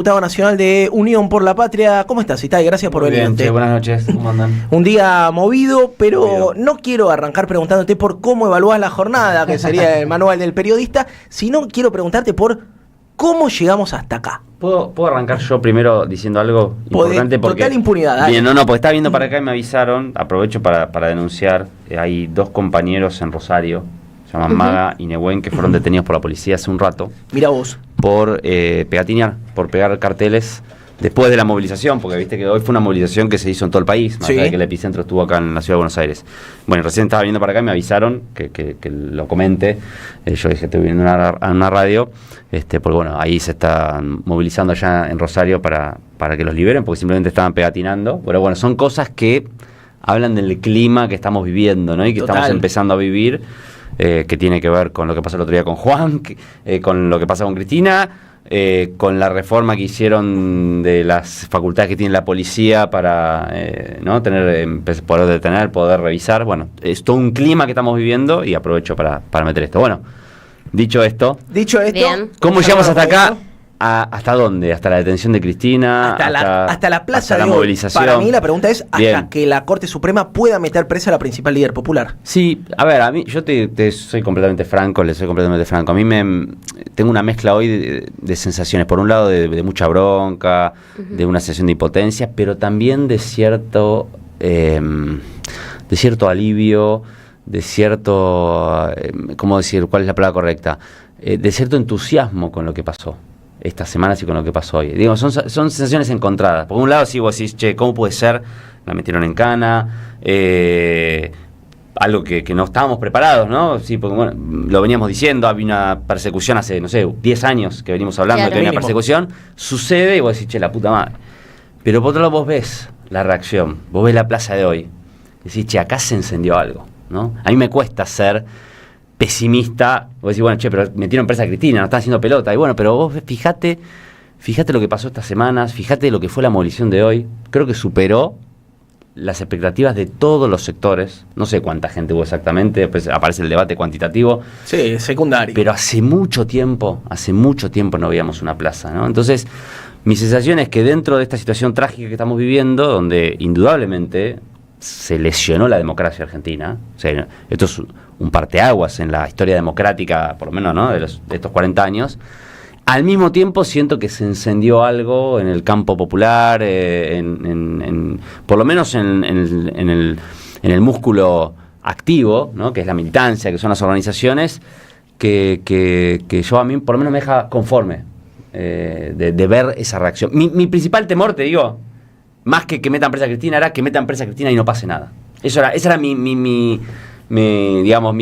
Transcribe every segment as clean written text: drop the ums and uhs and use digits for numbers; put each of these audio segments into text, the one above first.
Diputado Nacional de Unión por la Patria. ¿Cómo estás, Itay? Gracias por venir. Bien, buenas noches, ¿cómo andan? Un día movido, pero no quiero arrancar preguntándote por cómo evaluás la jornada, que sería el manual del periodista, sino quiero preguntarte por cómo llegamos hasta acá. ¿Puedo arrancar yo primero diciendo algo importante? Porque total impunidad. Dale. Bien, porque estaba viendo para acá y me avisaron, aprovecho para denunciar, hay dos compañeros en Rosario, se llaman Maga y Nehuen, que fueron detenidos por la policía hace un rato. Mira vos. Por pegatinear, por pegar carteles después de la movilización, porque viste que hoy fue una movilización que se hizo en todo el país, más allá de que el epicentro estuvo acá en la ciudad de Buenos Aires. Bueno, recién estaba viendo para acá y me avisaron que lo comente. Yo dije, estoy viendo a una radio, porque bueno, ahí se están movilizando allá en Rosario para que los liberen, porque simplemente estaban pegatinando. Pero bueno, son cosas que hablan del clima que estamos viviendo, ¿no? Y que estamos empezando a vivir. Que tiene que ver con lo que pasó el otro día con Juan, con lo que pasa con Cristina, con la reforma que hicieron de las facultades que tiene la policía para ¿no? poder detener, poder revisar. Bueno, es todo un clima que estamos viviendo y aprovecho para meter esto. Bueno, dicho esto, Bien. ¿Cómo llegamos hasta acá? ¿Hasta dónde? ¿Hasta la detención de Cristina? Hasta la plaza hasta de la hoy. movilización. Para mí la pregunta es hasta Bien. que la Corte Suprema pueda meter presa a la principal líder popular. Sí, a ver, a mí yo te soy completamente franco, le soy completamente franco. A mí tengo una mezcla hoy de sensaciones. Por un lado de mucha bronca, de una sensación de impotencia, pero también de cierto alivio, de cierto, ¿cómo decir? ¿Cuál es la palabra correcta? De cierto entusiasmo con lo que pasó estas semanas y con lo que pasó hoy. Digo, son sensaciones encontradas. Por un lado, sí, vos decís, che, ¿cómo puede ser? La metieron en cana, algo que no estábamos preparados, ¿no? Sí, porque bueno, lo veníamos diciendo, había una persecución hace, no sé, 10 años que venimos hablando, claro, que había una persecución, sucede y vos decís, che, la puta madre. Pero por otro lado vos ves la reacción, vos ves la plaza de hoy, decís, che, acá se encendió algo, ¿no? A mí me cuesta ser pesimista, vos decís, bueno, che, pero metieron presa a Cristina, no están haciendo pelota, y bueno, pero vos fíjate lo que pasó estas semanas, fíjate lo que fue la movilización de hoy, creo que superó las expectativas de todos los sectores, no sé cuánta gente hubo exactamente, después aparece el debate cuantitativo. Sí, secundario. Pero hace mucho tiempo no veíamos una plaza, ¿no? Entonces, mi sensación es que dentro de esta situación trágica que estamos viviendo, donde indudablemente se lesionó la democracia argentina, o sea, esto es un parteaguas en la historia democrática, por lo menos, ¿no? de estos 40 años, al mismo tiempo siento que se encendió algo en el campo popular, por lo menos en el músculo activo, ¿no? Que es la militancia, que son las organizaciones, que yo a mí por lo menos me deja conforme de ver esa reacción. Mi principal temor, te digo, más que metan presa a Cristina, era que metan presa a Cristina y no pase nada. Esa era mi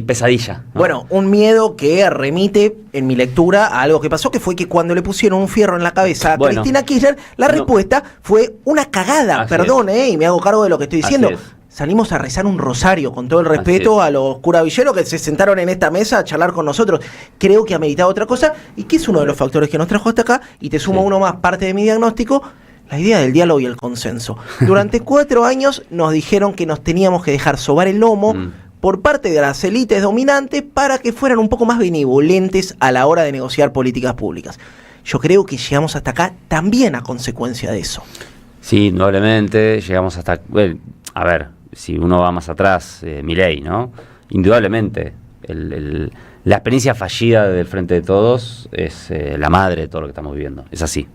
pesadilla, ¿no? Bueno, un miedo que remite en mi lectura a algo que pasó, que fue que cuando le pusieron un fierro en la cabeza a Cristina Kirchner, la respuesta fue una cagada. Así Perdón, y me hago cargo de lo que estoy diciendo. Salimos a rezar un rosario, con todo el respeto a los curavilleros que se sentaron en esta mesa a charlar con nosotros. Creo que ha meditado otra cosa, y que es uno de los factores que nos trajo hasta acá, y te sumo uno más, parte de mi diagnóstico, la idea del diálogo y el consenso. Durante 4 años nos dijeron que nos teníamos que dejar sobar el lomo por parte de las élites dominantes para que fueran un poco más benevolentes a la hora de negociar políticas públicas. Yo creo que llegamos hasta acá también a consecuencia de eso. Sí, indudablemente llegamos hasta... Bueno, a ver, si uno va más atrás, Milei, ¿no? Indudablemente, la experiencia fallida del Frente de Todos es la madre de todo lo que estamos viviendo. Es así.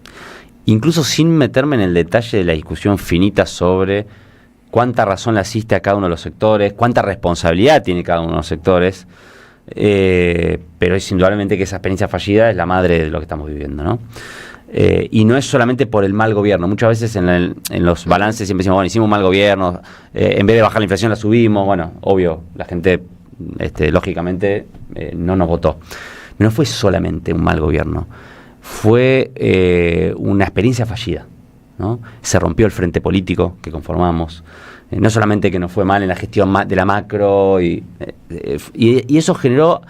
Incluso sin meterme en el detalle de la discusión finita sobre cuánta razón le asiste a cada uno de los sectores, cuánta responsabilidad tiene cada uno de los sectores, pero es indudablemente que esa experiencia fallida es la madre de lo que estamos viviendo, ¿no? Y no es solamente por el mal gobierno. Muchas veces en los balances siempre decimos, bueno, hicimos un mal gobierno, en vez de bajar la inflación la subimos, bueno, obvio, la gente lógicamente no nos votó. Pero no fue solamente un mal gobierno, fue una experiencia fallida, ¿no? Se rompió el frente político que conformamos, no solamente que nos fue mal en la gestión de la macro, y eso generó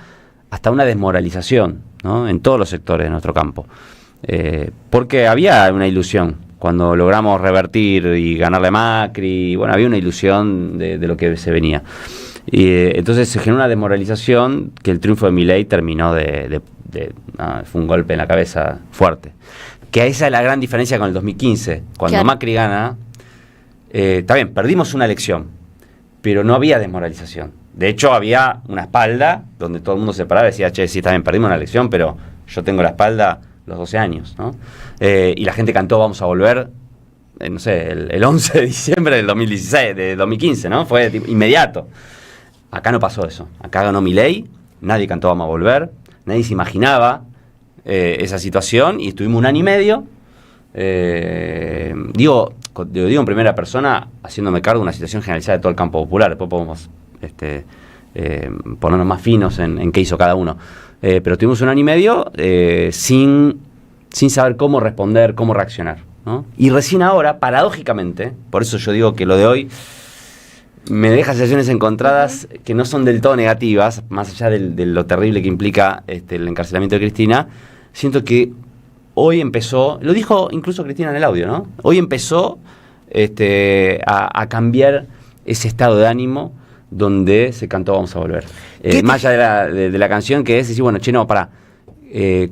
hasta una desmoralización, ¿no? En todos los sectores de nuestro campo, porque había una ilusión cuando logramos revertir y ganarle a Macri, bueno, había una ilusión de lo que se venía, y entonces se generó una desmoralización que el triunfo de Milei terminó fue un golpe en la cabeza fuerte. Que esa es la gran diferencia con el 2015. Cuando Macri gana, está bien, perdimos una elección, pero no había desmoralización. De hecho, había una espalda donde todo el mundo se paraba y decía, che, sí, está bien, perdimos una elección, pero yo tengo la espalda los 12 años, ¿no? Y la gente cantó Vamos a volver, no sé, el 11 de diciembre del 2016, de 2015, ¿no? Fue inmediato. Acá no pasó eso. Acá ganó Milei, nadie cantó Vamos a volver, nadie se imaginaba esa situación y estuvimos un año y medio, digo en primera persona, haciéndome cargo de una situación generalizada de todo el campo popular. Después podemos ponernos más finos en qué hizo cada uno. Pero tuvimos un año y medio sin saber cómo responder, cómo reaccionar, ¿no? Y recién ahora, paradójicamente, por eso yo digo que lo de hoy me deja sensaciones encontradas que no son del todo negativas, más allá de lo terrible que implica el encarcelamiento de Cristina. Siento que hoy empezó, lo dijo incluso Cristina en el audio, ¿no? Hoy empezó a cambiar ese estado de ánimo donde se cantó Vamos a volver. Más allá de la canción, que es decir, bueno, che, no, pará,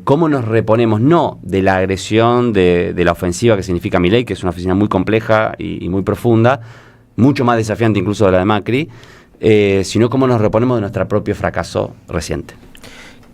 ¿cómo nos reponemos? No de la agresión, de la ofensiva que significa Milei, que es una ofensiva muy compleja y muy profunda, mucho más desafiante incluso de la de Macri, sino cómo nos reponemos de nuestro propio fracaso reciente.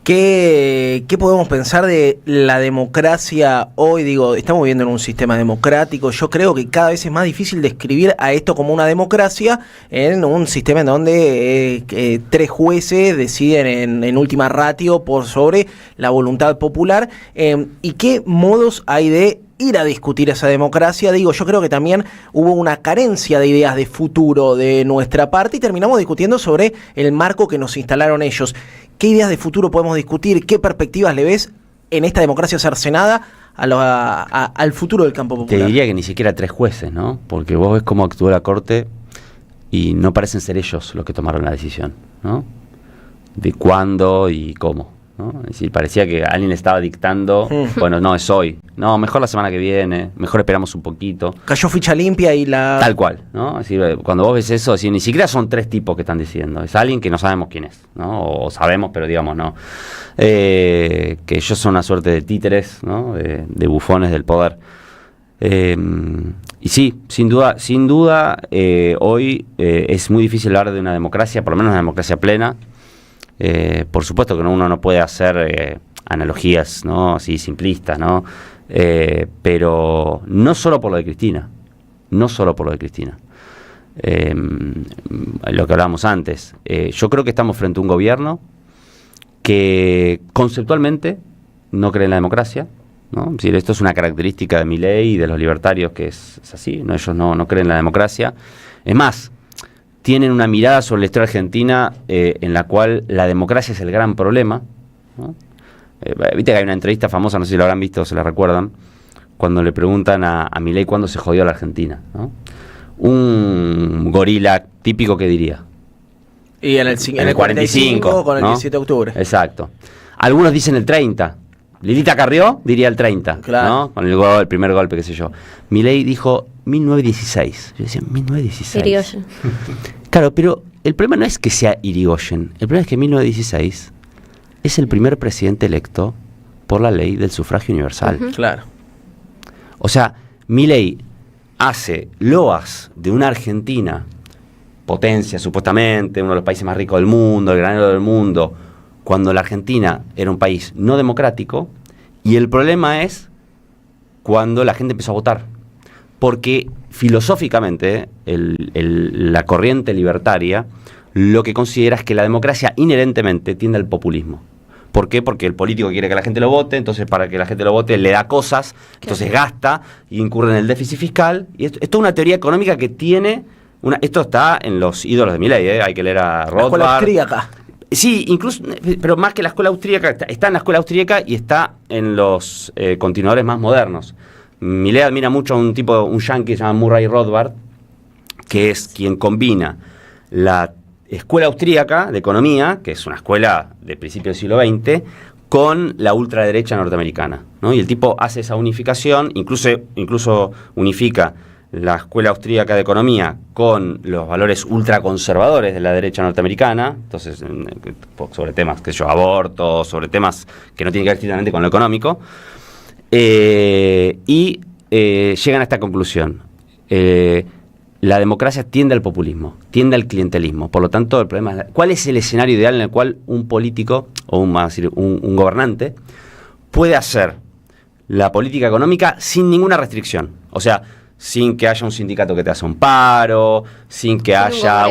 ¿Qué podemos pensar de la democracia hoy? Digo, estamos viviendo en un sistema democrático. Yo creo que cada vez es más difícil describir a esto como una democracia en un sistema en donde 3 jueces deciden en última ratio por sobre la voluntad popular. ¿Y qué modos hay de ir a discutir esa democracia? Digo, yo creo que también hubo una carencia de ideas de futuro de nuestra parte y terminamos discutiendo sobre el marco que nos instalaron ellos. ¿Qué ideas de futuro podemos discutir? ¿Qué perspectivas le ves en esta democracia cercenada al futuro del campo popular? Te diría que ni siquiera 3 jueces, ¿no? Porque vos ves cómo actuó la Corte y no parecen ser ellos los que tomaron la decisión, ¿no? De cuándo y cómo, ¿no? Es decir, parecía que alguien le estaba dictando, bueno, no, es hoy, no, mejor la semana que viene, mejor esperamos un poquito. Cayó ficha limpia y la... Tal cual, ¿no? Es decir, cuando vos ves eso, es decir, ni siquiera son 3 tipos que están diciendo, es alguien que no sabemos quién es, ¿no? O sabemos, pero digamos no. Que ellos son una suerte de títeres, ¿no? De bufones del poder. Y sí, sin duda, hoy es muy difícil hablar de una democracia, por lo menos una democracia plena. Por supuesto que uno no puede hacer analogías, ¿no? Así simplistas, ¿no? Pero no solo por lo de Cristina, lo que hablábamos antes. Yo creo que estamos frente a un gobierno que conceptualmente no cree en la democracia, ¿no? Es decir, esto es una característica de Milei y de los libertarios, que es así, ¿no? Ellos no creen en la democracia. Es más, tienen una mirada sobre la historia argentina en la cual la democracia es el gran problema, ¿no? Viste que hay una entrevista famosa, no sé si lo habrán visto o se la recuerdan, cuando le preguntan a Milei cuándo se jodió la Argentina, ¿no? Un gorila típico, ¿qué diría? Y en el 45 con el, ¿no? 17 de octubre. Exacto. Algunos dicen el 30. Lilita Carrió diría el 30, claro, ¿no? Con el primer golpe, qué sé yo. Milei dijo 1916. Yo decía, 1916. Irigoyen. Claro, pero el problema no es que sea Irigoyen. El problema es que 1916 es el primer presidente electo por la ley del sufragio universal. Claro. O sea, Milei hace loas de una Argentina, potencia supuestamente, uno de los países más ricos del mundo, el granero del mundo, cuando la Argentina era un país no democrático, y el problema es cuando la gente empezó a votar. Porque filosóficamente la corriente libertaria lo que considera es que la democracia inherentemente tiende al populismo. ¿Por qué? Porque el político quiere que la gente lo vote, entonces para que la gente lo vote le da cosas, entonces gasta y incurre en el déficit fiscal. Y esto es una teoría económica que tiene... esto está en los ídolos de Milei, hay que leer a Rothbard. La escuela austríaca. Sí, incluso, pero más que la escuela austríaca, está en la escuela austríaca y está en los continuadores más modernos. Milei admira mucho a un yanqui que se llama Murray Rothbard, que es quien combina la escuela austríaca de economía, que es una escuela de principios del siglo XX, con la ultraderecha norteamericana, ¿no? Y el tipo hace esa unificación, incluso unifica la escuela austríaca de economía con los valores ultraconservadores de la derecha norteamericana, entonces sobre temas, aborto, sobre temas que no tienen que ver estrictamente con lo económico. Y llegan a esta conclusión. La democracia tiende al populismo, tiende al clientelismo. Por lo tanto, el problema es ¿cuál es el escenario ideal en el cual un político o un gobernante puede hacer la política económica sin ninguna restricción? O sea, sin que haya un sindicato que te haga un paro, sin que haya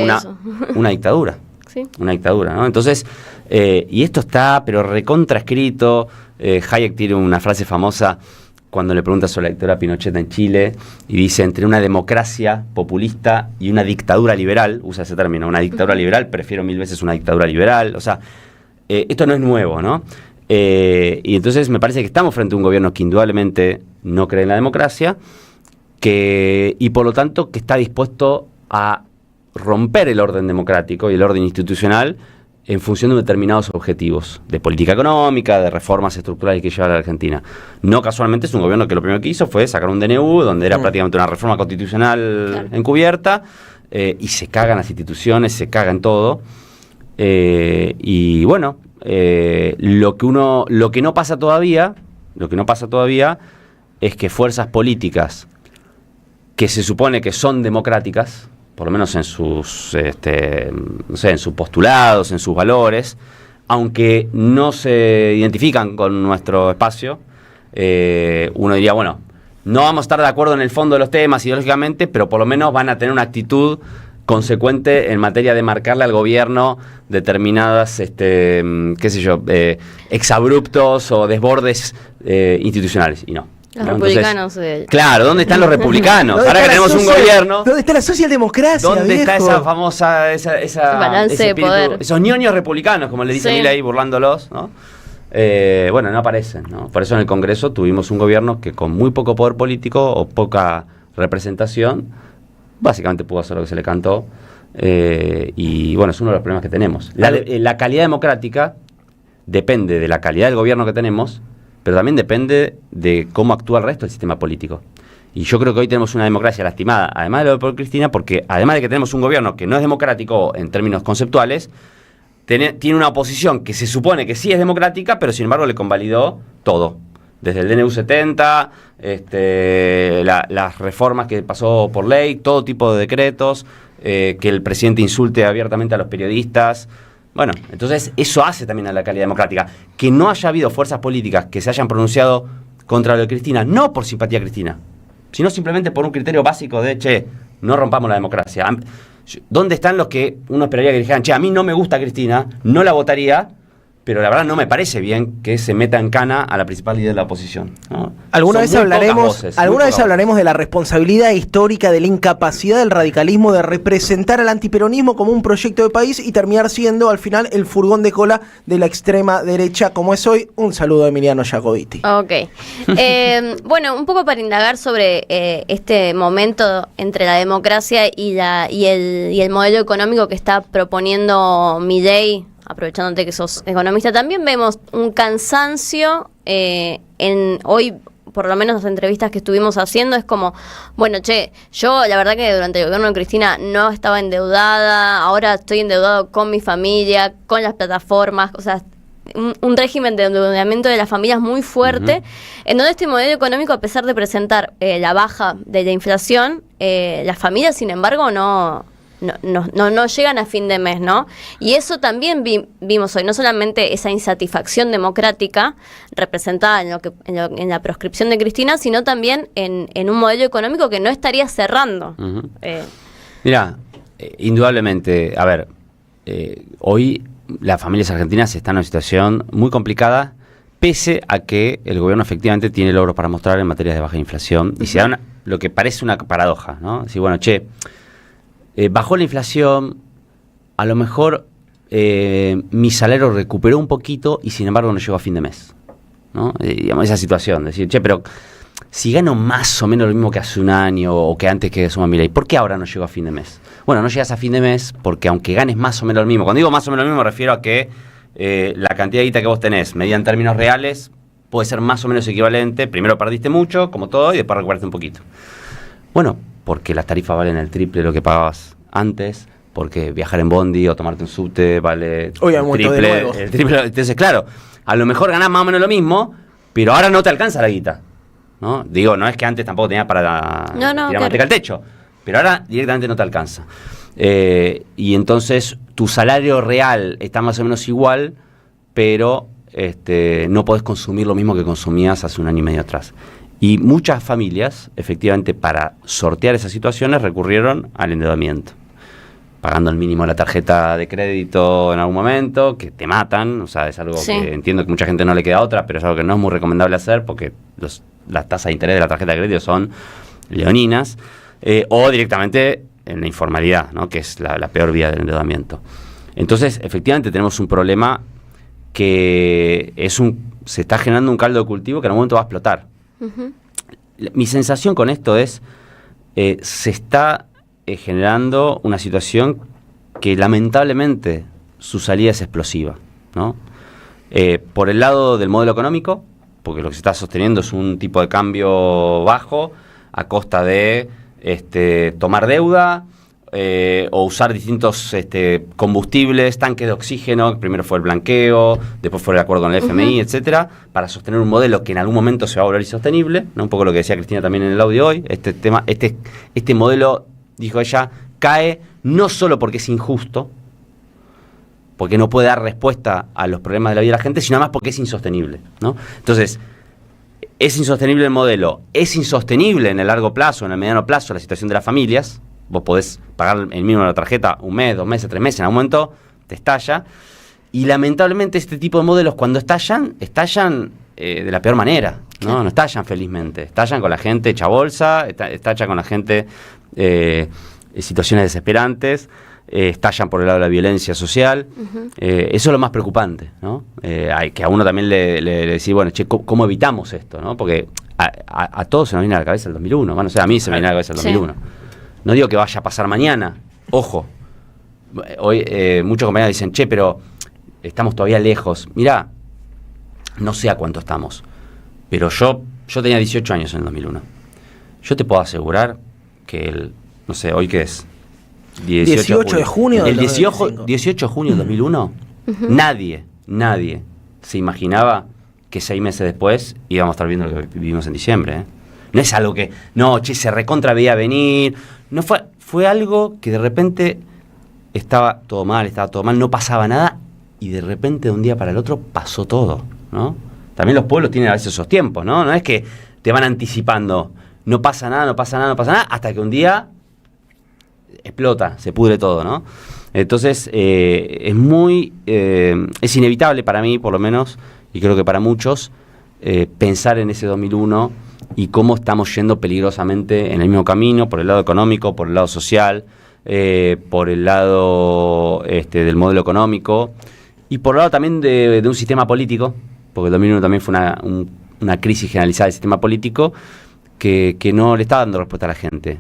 una dictadura. Sí. Una dictadura, ¿no? Entonces, y esto está, pero recontra escrito. Hayek tiene una frase famosa cuando le pregunta sobre la dictadura Pinochet en Chile, y dice, entre una democracia populista y una dictadura liberal, usa ese término, una dictadura liberal, prefiero 1000 veces una dictadura liberal. O sea, esto no es nuevo, ¿no? Y entonces me parece que estamos frente a un gobierno que indudablemente no cree en la democracia, y por lo tanto que está dispuesto a romper el orden democrático y el orden institucional en función de determinados objetivos de política económica, de reformas estructurales que lleva a la Argentina. No casualmente es un gobierno que lo primero que hizo fue sacar un DNU, donde era prácticamente una reforma constitucional encubierta, y se cagan las instituciones, se cagan todo. Y bueno, lo que no pasa todavía es que fuerzas políticas que se supone que son democráticas, por lo menos en sus en sus postulados, en sus valores, aunque no se identifican con nuestro espacio, uno diría, bueno, no vamos a estar de acuerdo en el fondo de los temas ideológicamente, pero por lo menos van a tener una actitud consecuente en materia de marcarle al gobierno determinadas, exabruptos o desbordes institucionales, y no. Los republicanos. Claro, ¿dónde están los republicanos? Ahora que tenemos un gobierno. ¿Dónde está la socialdemocracia? ¿Dónde está esa famosa. Ese balance de poder? Esos ñoños republicanos, como le dice Milei, burlándolos, ¿no? Bueno, no aparecen, ¿no? Por eso en el Congreso tuvimos un gobierno que con muy poco poder político o poca representación, básicamente pudo hacer lo que se le cantó. Y bueno, es uno de los problemas que tenemos. La calidad democrática depende de la calidad del gobierno que tenemos, pero también depende de cómo actúa el resto del sistema político. Y yo creo que hoy tenemos una democracia lastimada, además de lo de por Cristina, porque además de que tenemos un gobierno que no es democrático en términos conceptuales, tiene una oposición que se supone que sí es democrática, pero sin embargo le convalidó todo. Desde el DNU 70, las reformas que pasó por ley, todo tipo de decretos, que el presidente insulte abiertamente a los periodistas. Bueno, entonces eso hace también a la calidad democrática. Que no haya habido fuerzas políticas que se hayan pronunciado contra lo de Cristina, no por simpatía a Cristina, sino simplemente por un criterio básico de, no rompamos la democracia. ¿Dónde están los que uno esperaría que dijeran, a mí no me gusta Cristina, no la votaría, pero la verdad no me parece bien que se meta en cana a la principal líder de la oposición, ¿no? Alguna vez hablaremos de la responsabilidad histórica, de la incapacidad del radicalismo de representar al antiperonismo como un proyecto de país y terminar siendo al final el furgón de cola de la extrema derecha como es hoy. Un saludo a Emiliano Jacobiti. Ok. Bueno, un poco para indagar sobre este momento entre la democracia y el modelo económico que está proponiendo Milei. Aprovechándote que sos economista, también vemos un cansancio en hoy, por lo menos las entrevistas que estuvimos haciendo, es como, bueno, yo la verdad que durante el gobierno de Cristina no estaba endeudada, ahora estoy endeudado con mi familia, con las plataformas, o sea, un régimen de endeudamiento de las familias muy fuerte, en donde este modelo económico, a pesar de presentar la baja de la inflación, las familias, sin embargo, no llegan a fin de mes, ¿no? Y eso también vimos hoy, no solamente esa insatisfacción democrática representada en la proscripción de Cristina, sino también en un modelo económico que no estaría cerrando. Mira, indudablemente, a ver, hoy las familias argentinas están en una situación muy complicada, pese a que el gobierno efectivamente tiene logros para mostrar en materia de baja inflación, y se da lo que parece una paradoja, ¿no? Decir, bueno, bajó la inflación, a lo mejor mi salario recuperó un poquito y sin embargo no llegó a fin de mes, ¿no? Digamos, esa situación, decir, pero si gano más o menos lo mismo que hace un año o que antes que suma Milei, ¿por qué ahora no llego a fin de mes? Bueno, no llegas a fin de mes porque aunque ganes más o menos lo mismo, cuando digo más o menos lo mismo me refiero a que la cantidad de guita que vos tenés, medida en términos reales, puede ser más o menos equivalente. Primero perdiste mucho, como todo, y después recuperaste un poquito. Bueno, porque las tarifas valen el triple de lo que pagabas antes, porque viajar en bondi o tomarte un subte vale el triple. Entonces, claro, a lo mejor ganás más o menos lo mismo, pero ahora no te alcanza la guita. ¿no? Digo, no es que antes tampoco tenía para tirar manteca al techo, pero ahora directamente no te alcanza. Y entonces tu salario real está más o menos igual, pero no podés consumir lo mismo que consumías hace un año y medio atrás. Y muchas familias, efectivamente, para sortear esas situaciones, recurrieron al endeudamiento, pagando el mínimo de la tarjeta de crédito en algún momento, que te matan. O sea, es algo que entiendo que mucha gente no le queda otra, pero es algo que no es muy recomendable hacer, porque las tasas de interés de la tarjeta de crédito son leoninas, o directamente en la informalidad, ¿no? Que es la peor vía del endeudamiento. Entonces, efectivamente, tenemos un problema que se está generando un caldo de cultivo que en algún momento va a explotar. Mi sensación con esto es, se está generando una situación que lamentablemente su salida es explosiva, ¿no? Por el lado del modelo económico, porque lo que se está sosteniendo es un tipo de cambio bajo a costa de tomar deuda, o usar distintos combustibles, tanques de oxígeno. Primero fue el blanqueo, después fue el acuerdo con el FMI, etcétera, para sostener un modelo que en algún momento se va a volver insostenible, ¿no? Un poco lo que decía Cristina también en el audio hoy. Este modelo, dijo ella, cae no solo porque es injusto, porque no puede dar respuesta a los problemas de la vida de la gente, sino además porque es insostenible, ¿no? Entonces, es insostenible el modelo, es insostenible en el largo plazo, en el mediano plazo, la situación de las familias. Vos podés pagar el mínimo de la tarjeta 1 mes, 2 meses, 3 meses, en algún momento te estalla. Y lamentablemente este tipo de modelos, cuando estallan de la peor manera, ¿no? No estallan felizmente, estallan con la gente hecha bolsa, estallan con la gente en situaciones desesperantes, estallan por el lado de la violencia social. Eso es lo más preocupante, ¿no? Que a uno también le decís, bueno, che, ¿cómo evitamos esto, no? Porque a todos se nos viene a la cabeza el 2001, bueno, o sea, a mí se me viene a la cabeza el 2001. No digo que vaya a pasar mañana, ojo. Hoy muchos compañeros dicen, che, pero estamos todavía lejos. Mirá, no sé a cuánto estamos, pero yo tenía 18 años en el 2001. Yo te puedo asegurar que no sé, ¿hoy qué es? 18 de junio del 18 de junio del 2001, nadie se imaginaba que 6 meses después íbamos a estar viendo lo que vivimos en diciembre, ¿eh? No es algo que, se recontra veía venir. No fue algo que de repente estaba todo mal, no pasaba nada, y de repente de un día para el otro pasó todo, ¿no? También los pueblos tienen a veces esos tiempos, ¿no? No es que te van anticipando, no pasa nada, hasta que un día explota, se pudre todo, ¿no? Entonces, es inevitable para mí, por lo menos, y creo que para muchos, pensar en ese 2001 y cómo estamos yendo peligrosamente en el mismo camino, por el lado económico, por el lado social, por el lado del modelo económico, y por el lado también de un sistema político, porque el 2001 también fue una crisis generalizada del sistema político que no le está dando respuesta a la gente.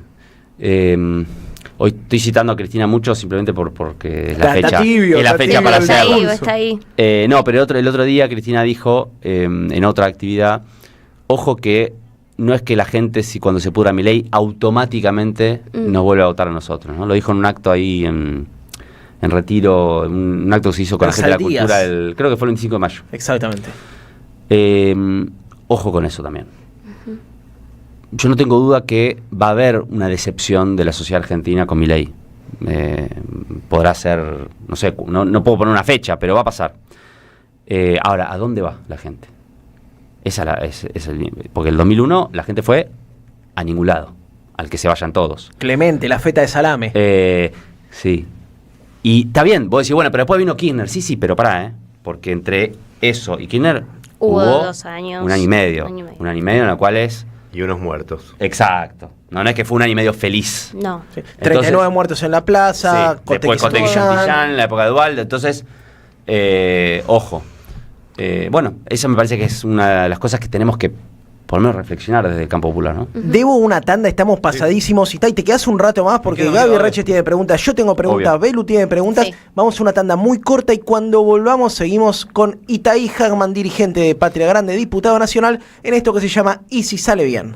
Hoy estoy citando a Cristina mucho simplemente porque es la fecha. Es la fecha para hacerlo. Está ahí. No, pero el otro día Cristina dijo en otra actividad, ojo que no es que la gente, si cuando se pudra Milei, automáticamente nos vuelve a votar a nosotros, ¿no? Lo dijo en un acto ahí en Retiro, un acto que se hizo con la gente de la cultura, creo que fue el 25 de mayo. Exactamente. Ojo con eso también. Yo no tengo duda que va a haber una decepción de la sociedad argentina con Milei. Podrá ser, no sé, no puedo poner una fecha, pero va a pasar. Ahora, ¿a dónde va la gente? Porque el 2001 la gente fue a ningún lado, al que se vayan todos. Clemente, la feta de salame. Sí. Y está bien, vos decís, bueno, pero después vino Kirchner. Sí, pero pará, porque entre eso y Kirchner hubo 2 años. Un año y medio en la cual es... Y unos muertos. Exacto. No es que fue un año y medio feliz. No. Sí. 39 muertos en la plaza. Sí, después Cotequi Santillán, en la época de Dualde. Entonces, ojo. Bueno, eso me parece que es una de las cosas que tenemos que por lo menos reflexionar desde el campo popular, ¿no? Debo una tanda, estamos pasadísimos. Y te quedas un rato más porque Gaby Reches tiene preguntas, yo tengo preguntas, Belu tiene preguntas. Sí. Vamos a una tanda muy corta y cuando volvamos seguimos con Itaí Hagman, dirigente de Patria Grande, diputado nacional, en esto que se llama Y si sale bien.